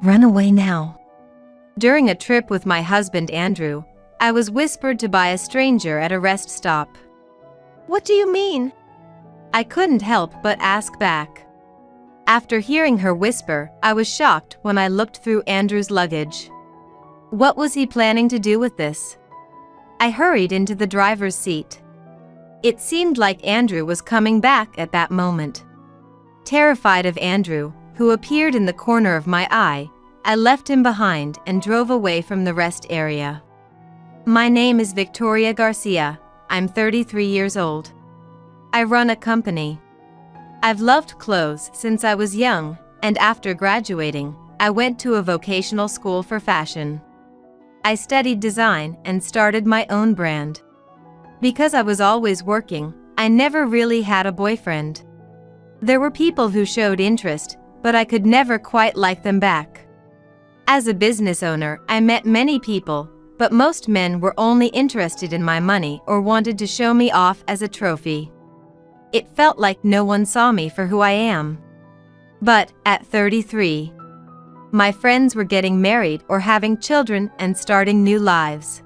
Run away now. During a trip with my husband Andrew, I was whispered to by a stranger at a rest stop. What do you mean? I couldn't help but ask back. After hearing her whisper, I was shocked when I looked through Andrew's luggage. What was he planning to do with this? I hurried into the driver's seat. It seemed like Andrew was coming back at that moment. Terrified of Andrew, who appeared in the corner of my eye, I left him behind and drove away from the rest area. My name is Victoria Garcia. I'm 33 years old. I run a company. I've loved clothes since I was young, and after graduating, I went to a vocational school for fashion. I studied design and started my own brand. Because I was always working, I never really had a boyfriend. There were people who showed interest, but I could never quite like them back. As a business owner, I met many people, but most men were only interested in my money or wanted to show me off as a trophy. It felt like no one saw me for who I am. But, at 33, my friends were getting married or having children and starting new lives.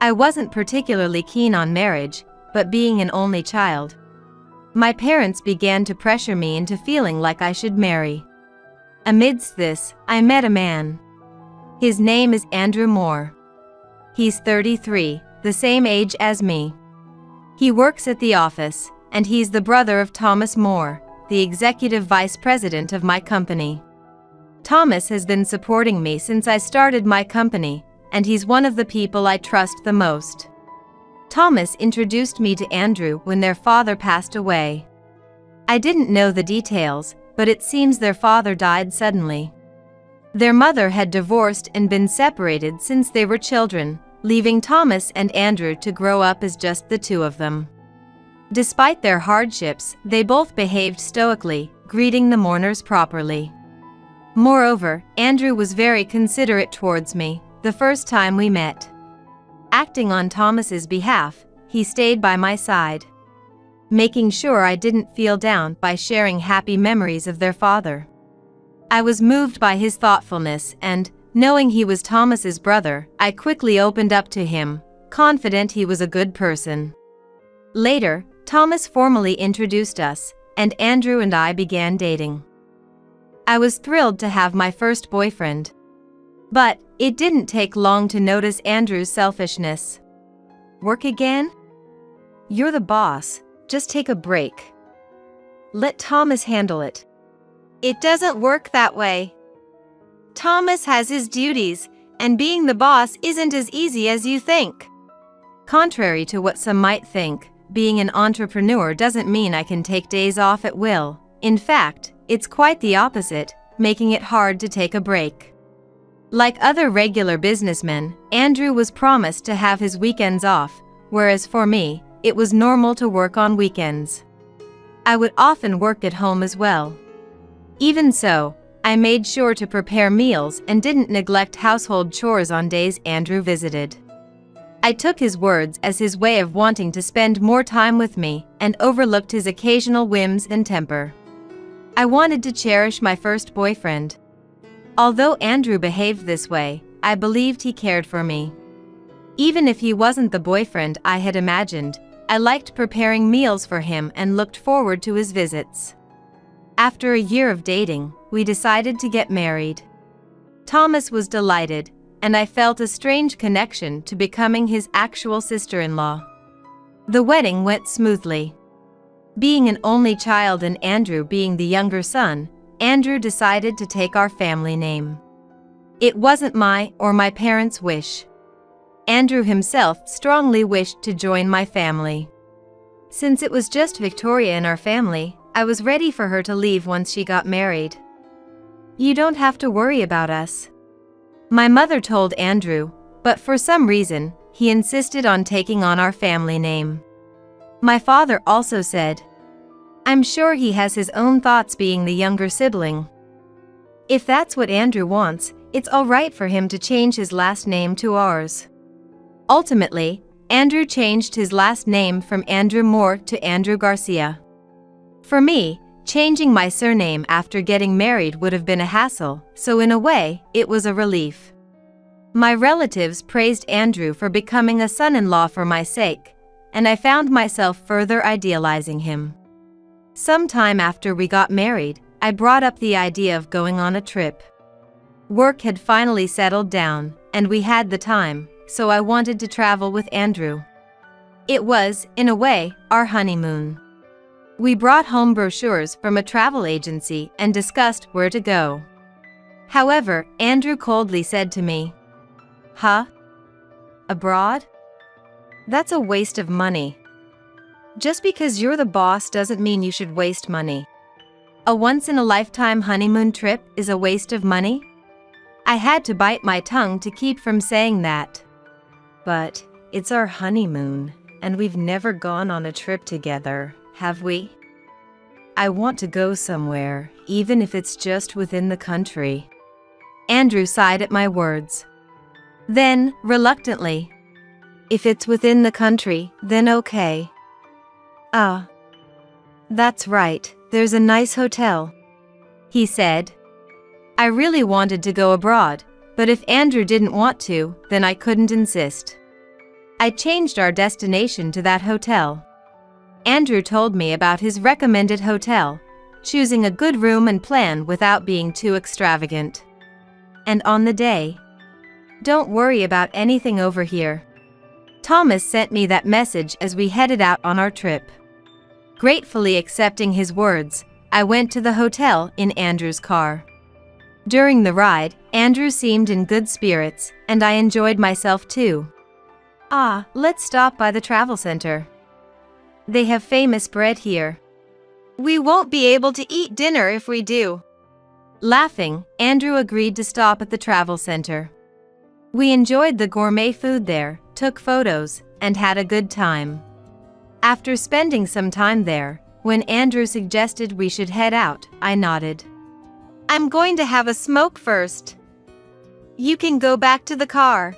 I wasn't particularly keen on marriage, but being an only child, my parents began to pressure me into feeling like I should marry. Amidst this, I met a man. His name is Andrew Moore. He's 33, the same age as me. He works at the office, and he's the brother of Thomas Moore, the executive vice president of my company. Thomas has been supporting me since I started my company, and he's one of the people I trust the most. Thomas introduced me to Andrew when their father passed away. I didn't know the details, but it seems their father died suddenly. Their mother had divorced and been separated since they were children, leaving Thomas and Andrew to grow up as just the two of them. Despite their hardships, they both behaved stoically, greeting the mourners properly. Moreover, Andrew was very considerate towards me the first time we met. Acting on Thomas's behalf, he stayed by my side, making sure I didn't feel down by sharing happy memories of their father. I was moved by his thoughtfulness and, knowing he was Thomas's brother, I quickly opened up to him, confident he was a good person. Later, Thomas formally introduced us, and Andrew and I began dating. I was thrilled to have my first boyfriend. But, it didn't take long to notice Andrew's selfishness. Work again? You're the boss, just take a break. Let Thomas handle it. It doesn't work that way. Thomas has his duties, and being the boss isn't as easy as you think. Contrary to what some might think, being an entrepreneur doesn't mean I can take days off at will. In fact, it's quite the opposite, making it hard to take a break. Like other regular businessmen, Andrew was promised to have his weekends off, whereas for me, it was normal to work on weekends. I would often work at home as well. Even so, I made sure to prepare meals and didn't neglect household chores on days Andrew visited. I took his words as his way of wanting to spend more time with me and overlooked his occasional whims and temper. I wanted to cherish my first boyfriend. Although Andrew behaved this way, I believed he cared for me. Even if he wasn't the boyfriend I had imagined, I liked preparing meals for him and looked forward to his visits. After a year of dating, we decided to get married. Thomas was delighted, and I felt a strange connection to becoming his actual sister-in-law. The wedding went smoothly. Being an only child and Andrew being the younger son, Andrew decided to take our family name. It wasn't my or my parents' wish. Andrew himself strongly wished to join my family. Since it was just Victoria in our family, I was ready for her to leave once she got married. You don't have to worry about us, my mother told Andrew, but for some reason, he insisted on taking on our family name. My father also said, I'm sure he has his own thoughts being the younger sibling. If that's what Andrew wants, it's all right for him to change his last name to ours. Ultimately, Andrew changed his last name from Andrew Moore to Andrew Garcia. For me, Changing my surname after getting married would have been a hassle, so in a way, it was a relief. My relatives praised Andrew for becoming a son-in-law for my sake, and I found myself further idealizing him. Sometime after we got married, I brought up the idea of going on a trip. Work had finally settled down, and we had the time, so I wanted to travel with Andrew. It was, in a way, our honeymoon. We brought home brochures from a travel agency and discussed where to go. However, Andrew coldly said to me, "Huh? Abroad? That's a waste of money. Just because you're the boss doesn't mean you should waste money. A once-in-a-lifetime honeymoon trip is a waste of money?" I had to bite my tongue to keep from saying that. "But it's our honeymoon, and we've never gone on a trip together, have we? I want to go somewhere, even if it's just within the country." Andrew sighed at my words. Then, reluctantly, "If it's within the country, then okay." That's right, there's a nice hotel," he said. I really wanted to go abroad, but if Andrew didn't want to, then I couldn't insist. I changed our destination to that hotel. Andrew told me about his recommended hotel, choosing a good room and plan without being too extravagant. And on the day, "Don't worry about anything over here." Thomas sent me that message as we headed out on our trip. Gratefully accepting his words, I went to the hotel in Andrew's car. During the ride, Andrew seemed in good spirits, and I enjoyed myself too. Let's stop by the travel center. They have famous bread here. We won't be able to eat dinner if we do. Laughing, Andrew agreed to stop at the travel center. We enjoyed the gourmet food there, took photos, and had a good time. After spending some time there, when Andrew suggested we should head out, I nodded. "I'm going to have a smoke first. You can go back to the car."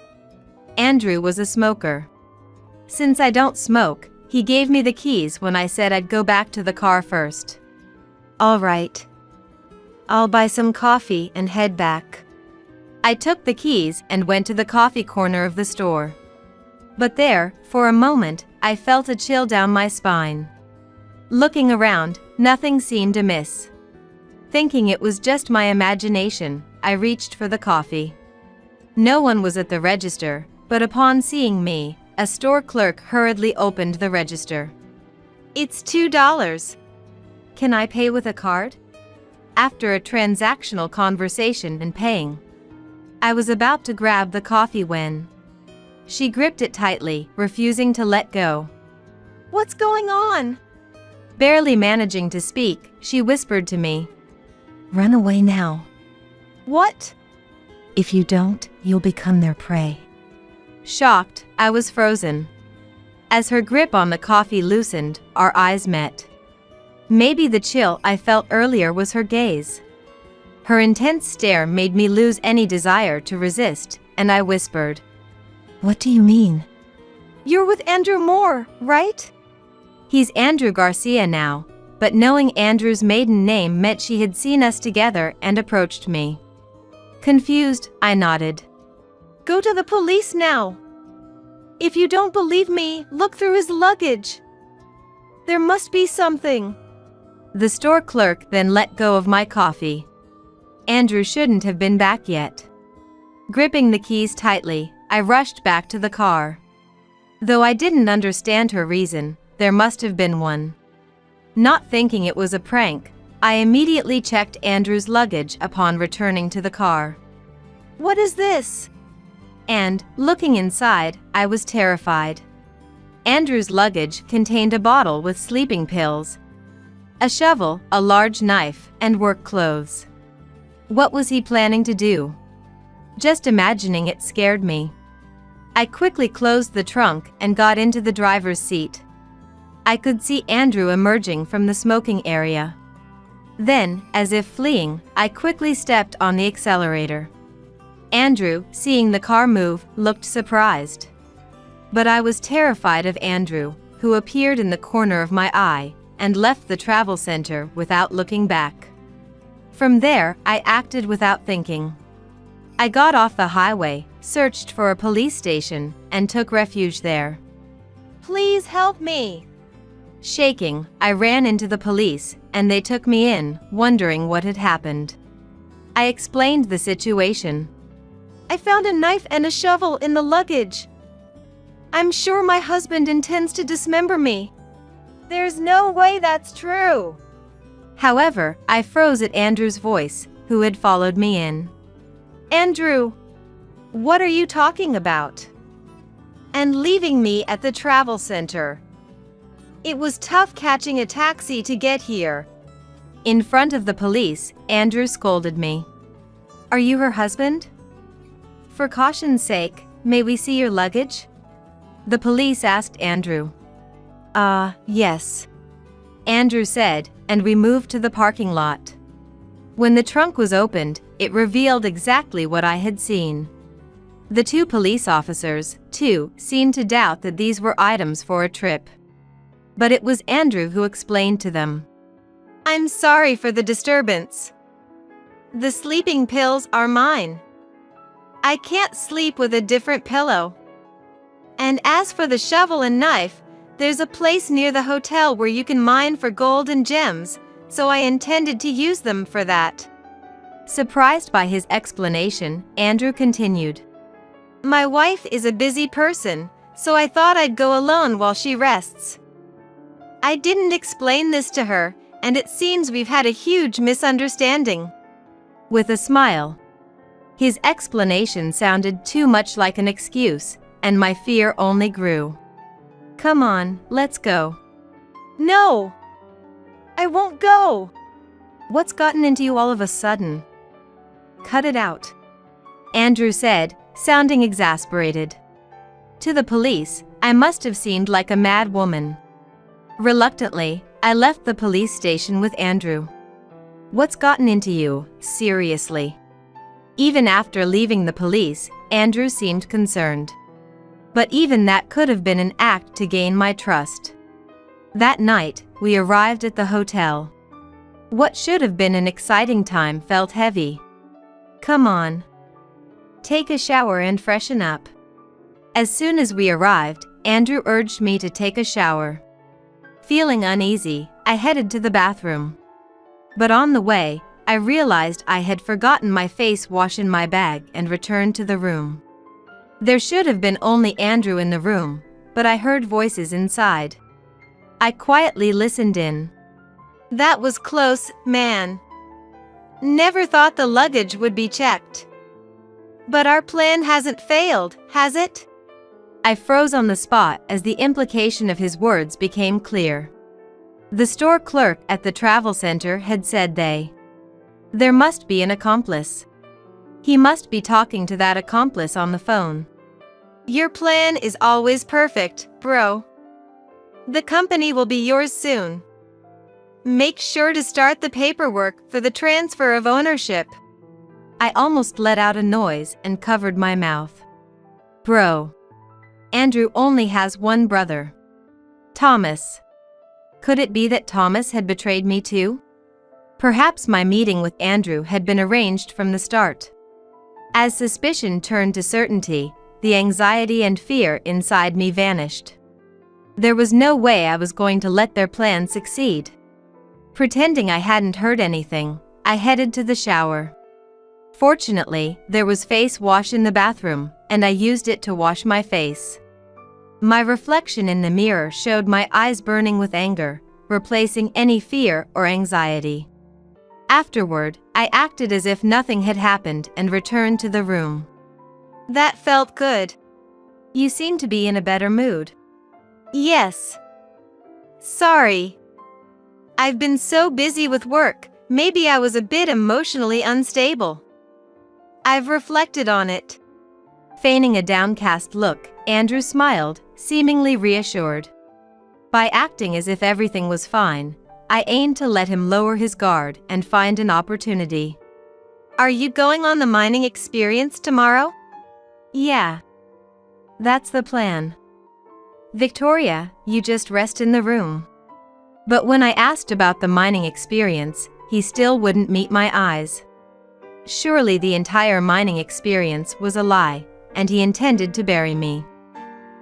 Andrew was a smoker. Since I don't smoke, he gave me the keys when I said I'd go back to the car first. "All right. I'll buy some coffee and head back." I took the keys and went to the coffee corner of the store. But there, for a moment, I felt a chill down my spine. Looking around, nothing seemed amiss. Thinking it was just my imagination, I reached for the coffee. No one was at the register, but upon seeing me, a store clerk hurriedly opened the register. "It's $2. Can I pay with a card?" After a transactional conversation and paying, I was about to grab the coffee when she gripped it tightly, refusing to let go. "What's going on?" Barely managing to speak, she whispered to me, Run away now. "What?" If you don't, you'll become their prey. Shocked, I was frozen. As her grip on the coffee loosened, our eyes met. Maybe the chill I felt earlier was her gaze. Her intense stare made me lose any desire to resist, and I whispered, What do you mean? "You're with Andrew Moore, right?" He's Andrew Garcia now, but knowing Andrew's maiden name meant she had seen us together and approached me. Confused, I nodded. "Go to the police now. If you don't believe me, look through his luggage. There must be something." The store clerk then let go of my coffee. Andrew shouldn't have been back yet. Gripping the keys tightly, I rushed back to the car. Though I didn't understand her reason, there must have been one. Not thinking it was a prank, I immediately checked Andrew's luggage upon returning to the car. "What is this?" And, looking inside, I was terrified. Andrew's luggage contained a bottle with sleeping pills, a shovel, a large knife, and work clothes. What was he planning to do? Just imagining it scared me. I quickly closed the trunk and got into the driver's seat. I could see Andrew emerging from the smoking area. Then, as if fleeing, I quickly stepped on the accelerator. Andrew, seeing the car move, looked surprised. But I was terrified of Andrew, who appeared in the corner of my eye, and left the travel center without looking back. From there, I acted without thinking. I got off the highway, searched for a police station, and took refuge there. "Please help me!" Shaking, I ran into the police, and they took me in, wondering what had happened. I explained the situation. "I found a knife and a shovel in the luggage. I'm sure my husband intends to dismember me." "There's no way that's true." However, I froze at Andrew's voice, who had followed me in. "Andrew, what are you talking about?" "And leaving me at the travel center. It was tough catching a taxi to get here." In front of the police, Andrew scolded me. "Are you her husband? For caution's sake, may we see your luggage?" The police asked Andrew. Yes," Andrew said, and we moved to the parking lot. When the trunk was opened, it revealed exactly what I had seen. The two police officers, too, seemed to doubt that these were items for a trip. But it was Andrew who explained to them. "I'm sorry for the disturbance. The sleeping pills are mine. I can't sleep with a different pillow. And as for the shovel and knife, there's a place near the hotel where you can mine for gold and gems, so I intended to use them for that." Surprised by his explanation, Andrew continued. "My wife is a busy person, so I thought I'd go alone while she rests. I didn't explain this to her, and it seems we've had a huge misunderstanding." With a smile. His explanation sounded too much like an excuse, and my fear only grew. "Come on, let's go." "No! I won't go!" "What's gotten into you all of a sudden?" "Cut it out," Andrew said, sounding exasperated. To the police, I must have seemed like a mad woman. Reluctantly, I left the police station with Andrew. "What's gotten into you, seriously?" Even after leaving the police, Andrew seemed concerned. But even that could have been an act to gain my trust. That night, we arrived at the hotel. What should have been an exciting time felt heavy. "Come on. Take a shower and freshen up." As soon as we arrived, Andrew urged me to take a shower. Feeling uneasy, I headed to the bathroom. But on the way, I realized I had forgotten my face wash in my bag and returned to the room. There should have been only Andrew in the room, but I heard voices inside. I quietly listened in. "That was close, man. Never thought the luggage would be checked. But our plan hasn't failed, has it?" I froze on the spot as the implication of his words became clear. The store clerk at the travel center had said there must be an accomplice. He must be talking to that accomplice on the phone. "Your plan is always perfect, bro. The company will be yours soon. Make sure to start the paperwork for the transfer of ownership." I almost let out a noise and covered my mouth. Bro. Andrew only has one brother. Thomas. Could it be that Thomas had betrayed me too? Perhaps my meeting with Andrew had been arranged from the start. As suspicion turned to certainty, the anxiety and fear inside me vanished. There was no way I was going to let their plan succeed. Pretending I hadn't heard anything, I headed to the shower. Fortunately, there was face wash in the bathroom, and I used it to wash my face. My reflection in the mirror showed my eyes burning with anger, replacing any fear or anxiety. Afterward, I acted as if nothing had happened and returned to the room. "That felt good. You seem to be in a better mood." "Yes. Sorry. I've been so busy with work, maybe I was a bit emotionally unstable. I've reflected on it." Feigning a downcast look, Andrew smiled, seemingly reassured. By acting as if everything was fine, I aimed to let him lower his guard and find an opportunity. "Are you going on the mining experience tomorrow?" "Yeah. That's the plan." "Victoria, you just rest in the room. But when I asked about the mining experience, he still wouldn't meet my eyes. Surely the entire mining experience was a lie, and he intended to bury me.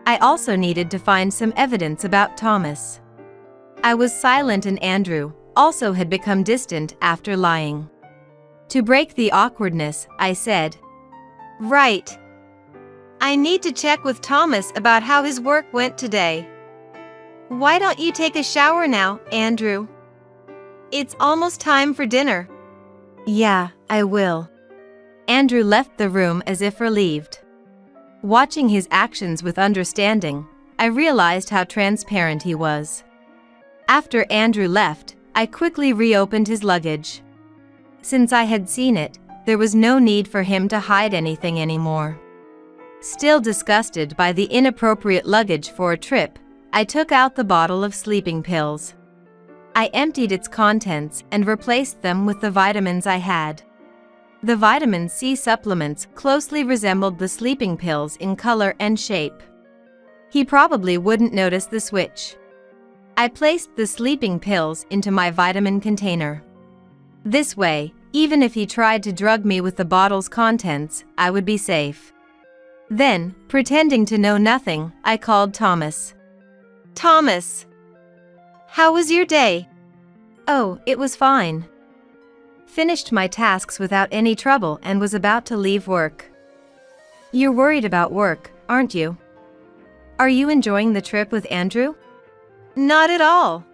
I also needed to find some evidence about Thomas. I was silent, and Andrew also had become distant after lying. To break the awkwardness, I said, "Right. I need to check with Thomas about how his work went today. Why don't you take a shower now, Andrew? It's almost time for dinner." "Yeah, I will." Andrew left the room as if relieved. Watching his actions with understanding, I realized how transparent he was. After Andrew left, I quickly reopened his luggage. Since I had seen it, there was no need for him to hide anything anymore. Still disgusted by the inappropriate luggage for a trip, I took out the bottle of sleeping pills. I emptied its contents and replaced them with the vitamins I had. The vitamin C supplements closely resembled the sleeping pills in color and shape. He probably wouldn't notice the switch. I placed the sleeping pills into my vitamin container. This way, even if he tried to drug me with the bottle's contents, I would be safe. Then, pretending to know nothing, I called Thomas. "Thomas, how was your day?" "Oh, it was fine. Finished my tasks without any trouble and was about to leave work." "You're worried about work, aren't you? Are you enjoying the trip with Andrew?" "Not at all.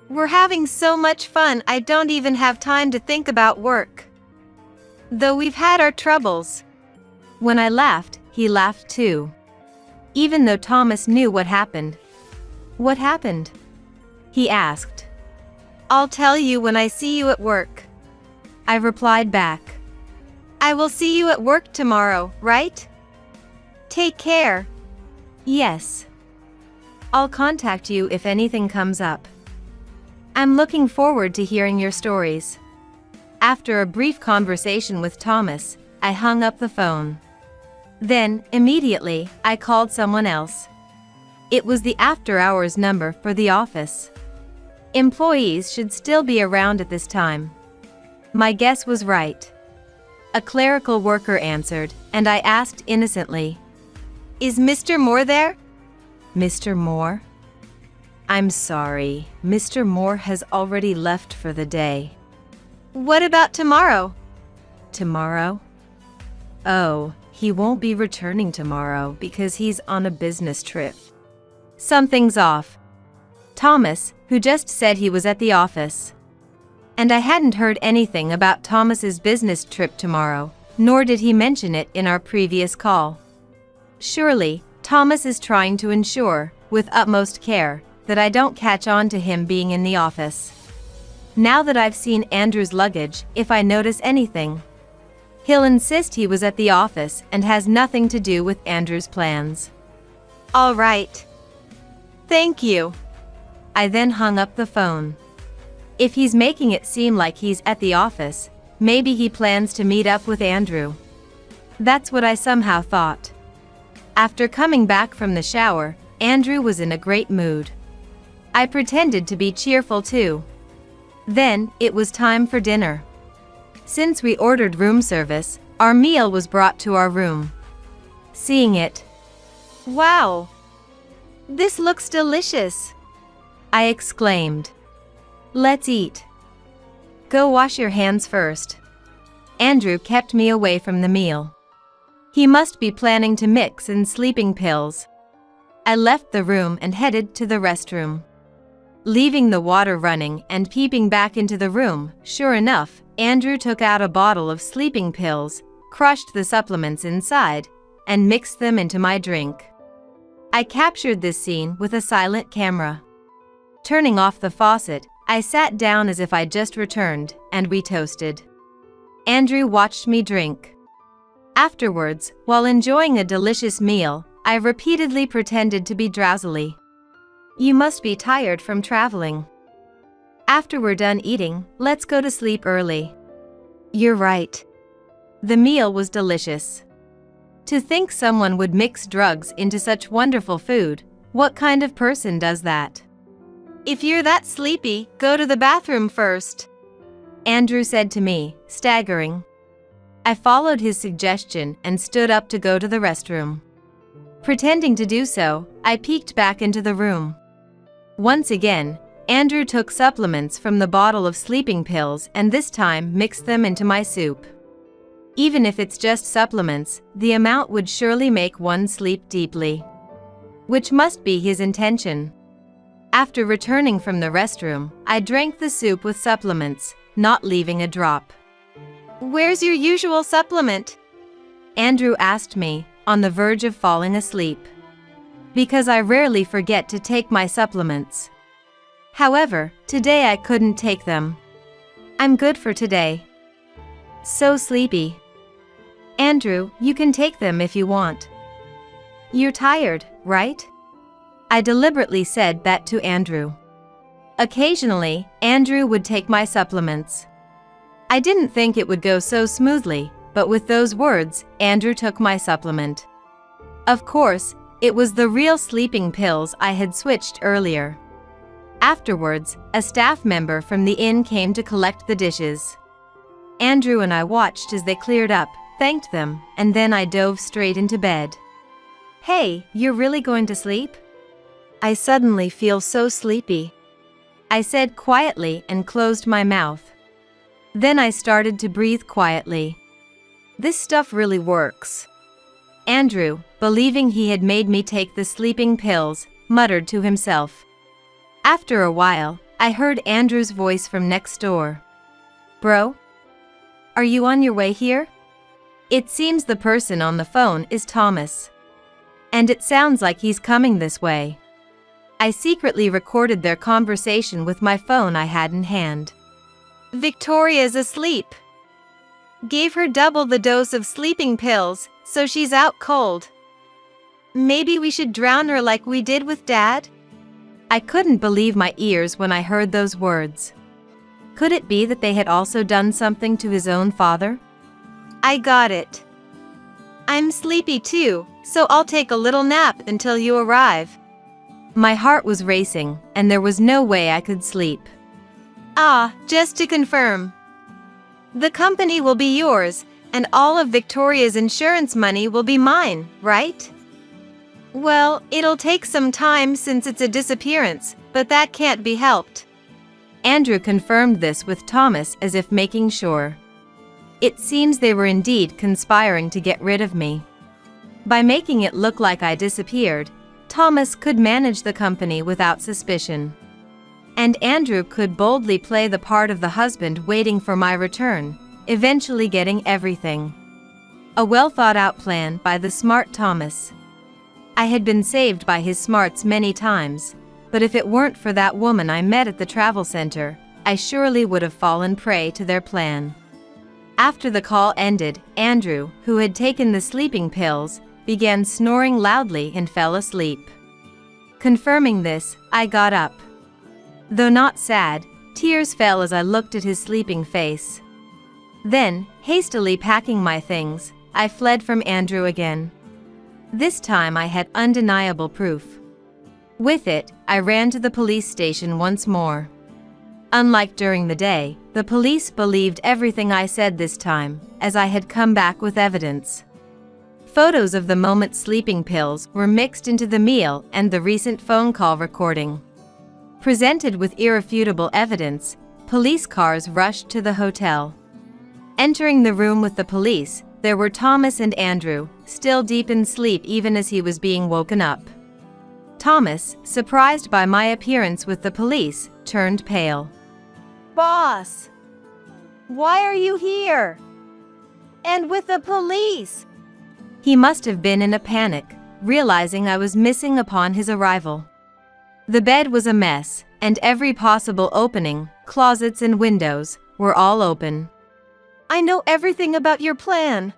We're having so much fun I don't even have time to think about work. Though we've had our troubles." When I laughed, he laughed too. Even though Thomas knew what happened. "What happened?" he asked. "I'll tell you when I see you at work," I replied back. "I will see you at work tomorrow, right? Take care." "Yes. I'll contact you if anything comes up." I'm looking forward to hearing your stories. After a brief conversation with Thomas, I hung up the phone. Then, immediately, I called someone else. It was the after-hours number for the office. Employees should still be around at this time. My guess was right. A clerical worker answered, and I asked innocently, "Is Mr. Moore there?" "Mr. Moore? I'm sorry, Mr. Moore has already left for the day." "What about tomorrow?" "Tomorrow? Oh, he won't be returning tomorrow because he's on a business trip." Something's off. Thomas, who just said he was at the office. And I hadn't heard anything about Thomas's business trip tomorrow, nor did he mention it in our previous call. Surely, Thomas is trying to ensure, with utmost care, that I don't catch on to him being in the office. Now that I've seen Andrew's luggage, if I notice anything, he'll insist he was at the office and has nothing to do with Andrew's plans. All right. Thank you. I then hung up the phone. If he's making it seem like he's at the office, maybe he plans to meet up with Andrew. That's what I somehow thought. After coming back from the shower, Andrew was in a great mood. I pretended to be cheerful too. Then, it was time for dinner. Since we ordered room service, our meal was brought to our room. Seeing it, "Wow! This looks delicious!" I exclaimed. "Let's eat." "Go wash your hands first." Andrew kept me away from the meal. He must be planning to mix in sleeping pills. I left the room and headed to the restroom. Leaving the water running and peeping back into the room, sure enough, Andrew took out a bottle of sleeping pills, crushed the supplements inside, and mixed them into my drink. I captured this scene with a silent camera. Turning off the faucet, I sat down as if I'd just returned, and we toasted. Andrew watched me drink. Afterwards, while enjoying a delicious meal, I repeatedly pretended to be drowsily. "You must be tired from traveling. After we're done eating, let's go to sleep early." "You're right." The meal was delicious. To think someone would mix drugs into such wonderful food, what kind of person does that? If you're that sleepy, go to the bathroom first, Andrew said to me, staggering. I followed his suggestion and stood up to go to the restroom. Pretending to do so, I peeked back into the room. Once again, Andrew took supplements from the bottle of sleeping pills and this time mixed them into my soup. Even if it's just supplements, the amount would surely make one sleep deeply. Which must be his intention. After returning from the restroom, I drank the soup with supplements, not leaving a drop. Where's your usual supplement? Andrew asked me, on the verge of falling asleep. Because I rarely forget to take my supplements. However, today I couldn't take them. I'm good for today. So sleepy. Andrew, you can take them if you want. You're tired, right? I deliberately said that to Andrew. Occasionally, Andrew would take my supplements. I didn't think it would go so smoothly, but with those words, Andrew took my supplement. Of course, it was the real sleeping pills I had switched earlier. Afterwards, a staff member from the inn came to collect the dishes. Andrew and I watched as they cleared up, thanked them, and then I dove straight into bed. Hey, you're really going to sleep? I suddenly feel so sleepy, I said quietly and closed my mouth. Then I started to breathe quietly. This stuff really works. Andrew, believing he had made me take the sleeping pills, muttered to himself. After a while, I heard Andrew's voice from next door. Bro? Are you on your way here? It seems the person on the phone is Thomas. And it sounds like he's coming this way. I secretly recorded their conversation with my phone I had in hand. Victoria's asleep. Gave her double the dose of sleeping pills, so she's out cold. Maybe we should drown her like we did with Dad? I couldn't believe my ears when I heard those words. Could it be that they had also done something to his own father? I got it. I'm sleepy too, so I'll take a little nap until you arrive. My heart was racing, and there was no way I could sleep. Just to confirm. The company will be yours, and all of Victoria's insurance money will be mine, right? Well, it'll take some time since it's a disappearance, but that can't be helped. Andrew confirmed this with Thomas as if making sure. It seems they were indeed conspiring to get rid of me. By making it look like I disappeared, Thomas could manage the company without suspicion. And Andrew could boldly play the part of the husband waiting for my return, eventually getting everything. A well-thought-out plan by the smart Thomas. I had been saved by his smarts many times, but if it weren't for that woman I met at the travel center, I surely would have fallen prey to their plan. After the call ended, Andrew, who had taken the sleeping pills, began snoring loudly and fell asleep. Confirming this, I got up. Though not sad, tears fell as I looked at his sleeping face. Then, hastily packing my things, I fled from Andrew again. This time I had undeniable proof. With it, I ran to the police station once more. Unlike during the day, the police believed everything I said this time, as I had come back with evidence. Photos of the moment sleeping pills were mixed into the meal and the recent phone call recording. Presented with irrefutable evidence, police cars rushed to the hotel. Entering the room with the police, there were Thomas and Andrew, still deep in sleep even as he was being woken up. Thomas, surprised by my appearance with the police, turned pale. Boss! Why are you here? And with the police? He must have been in a panic, realizing I was missing upon his arrival. The bed was a mess, and every possible opening, closets and windows, were all open. I know everything about your plan.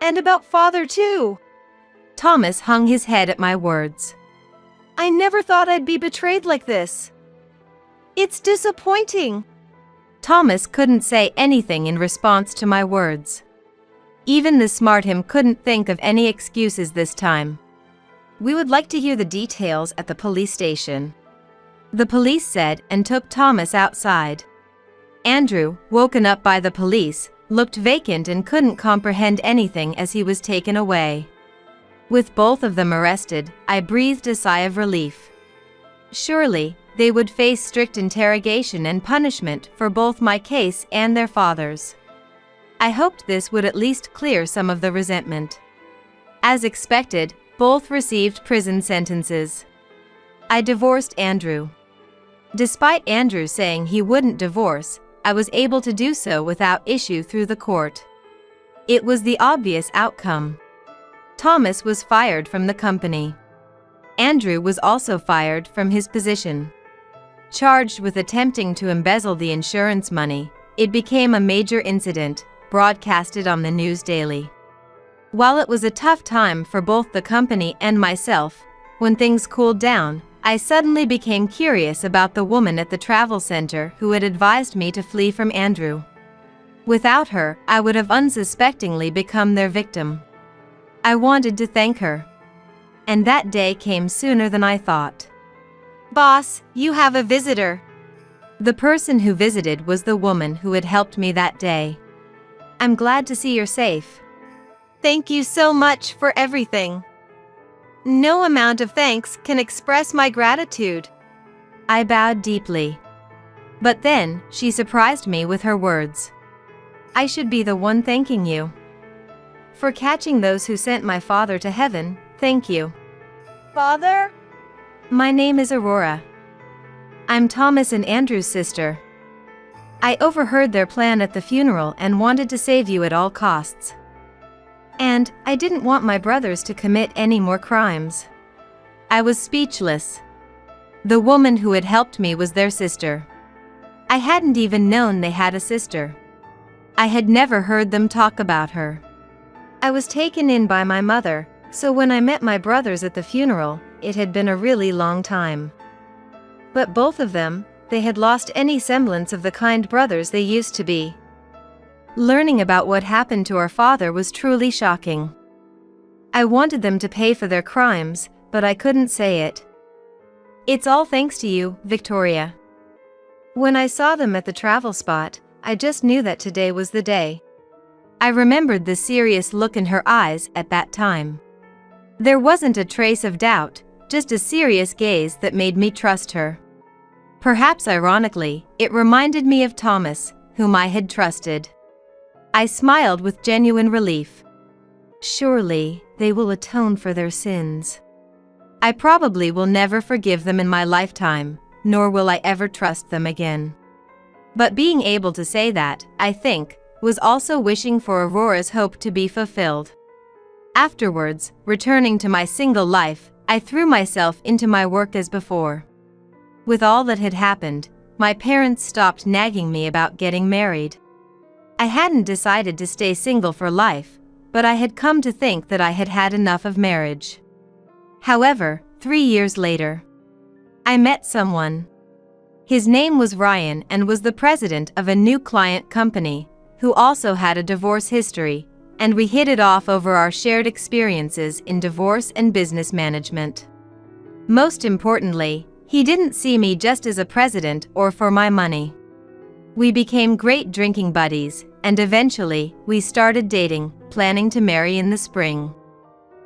And about Father too. Thomas hung his head at my words. I never thought I'd be betrayed like this. It's disappointing. Thomas couldn't say anything in response to my words. Even the smart him couldn't think of any excuses this time. We would like to hear the details at the police station. the police said, and took Thomas outside. Andrew, woken up by the police, looked vacant and couldn't comprehend anything as he was taken away. With both of them arrested, I breathed a sigh of relief. Surely, they would face strict interrogation and punishment for both my case and their father's. I hoped this would at least clear some of the resentment. As expected, both received prison sentences. I divorced Andrew. Despite Andrew saying he wouldn't divorce, I was able to do so without issue through the court. It was the obvious outcome. Thomas was fired from the company. Andrew was also fired from his position. Charged with attempting to embezzle the insurance money, it became a major incident, broadcasted on the news daily. While it was a tough time for both the company and myself, when things cooled down, I suddenly became curious about the woman at the travel center who had advised me to flee from Andrew. Without her, I would have unsuspectingly become their victim. I wanted to thank her. And that day came sooner than I thought. "Boss, you have a visitor." The person who visited was the woman who had helped me that day. "I'm glad to see you're safe." "Thank you so much for everything. No amount of thanks can express my gratitude." I bowed deeply. But then, she surprised me with her words. "I should be the one thanking you. For catching those who sent my father to heaven, thank you." "Father?" "My name is Aurora. I'm Thomas and Andrew's sister. I overheard their plan at the funeral and wanted to save you at all costs. And I didn't want my brothers to commit any more crimes." I was speechless. The woman who had helped me was their sister. I hadn't even known they had a sister. I had never heard them talk about her. I was taken in by my mother, so when I met my brothers at the funeral, it had been a really long time. But both of them, they had lost any semblance of the kind brothers they used to be. Learning about what happened to our father was truly shocking. I wanted them to pay for their crimes, but I couldn't say it. "It's all thanks to you, Victoria." When I saw them at the travel spot, I just knew that today was the day. I remembered the serious look in her eyes at that time. There wasn't a trace of doubt, just a serious gaze that made me trust her. Perhaps ironically, it reminded me of Thomas, whom I had trusted. I smiled with genuine relief. Surely, they will atone for their sins. I probably will never forgive them in my lifetime, nor will I ever trust them again. But being able to say that, I think, was also wishing for Aurora's hope to be fulfilled. Afterwards, returning to my single life, I threw myself into my work as before. With all that had happened, my parents stopped nagging me about getting married. I hadn't decided to stay single for life, but I had come to think that I had had enough of marriage. However, 3 years later, I met someone. His name was Ryan and was the president of a new client company, who also had a divorce history, and we hit it off over our shared experiences in divorce and business management. Most importantly, he didn't see me just as a president or for my money. We became great drinking buddies, and eventually, we started dating, planning to marry in the spring.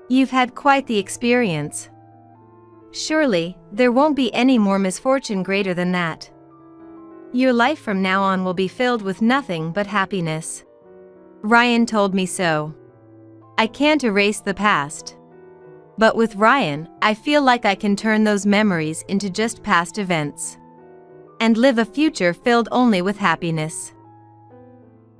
You've had quite the experience. Surely, there won't be any more misfortune greater than that. Your life from now on will be filled with nothing but happiness. Ryan told me so. I can't erase the past. But with Ryan, I feel like I can turn those memories into just past events. And live a future filled only with happiness.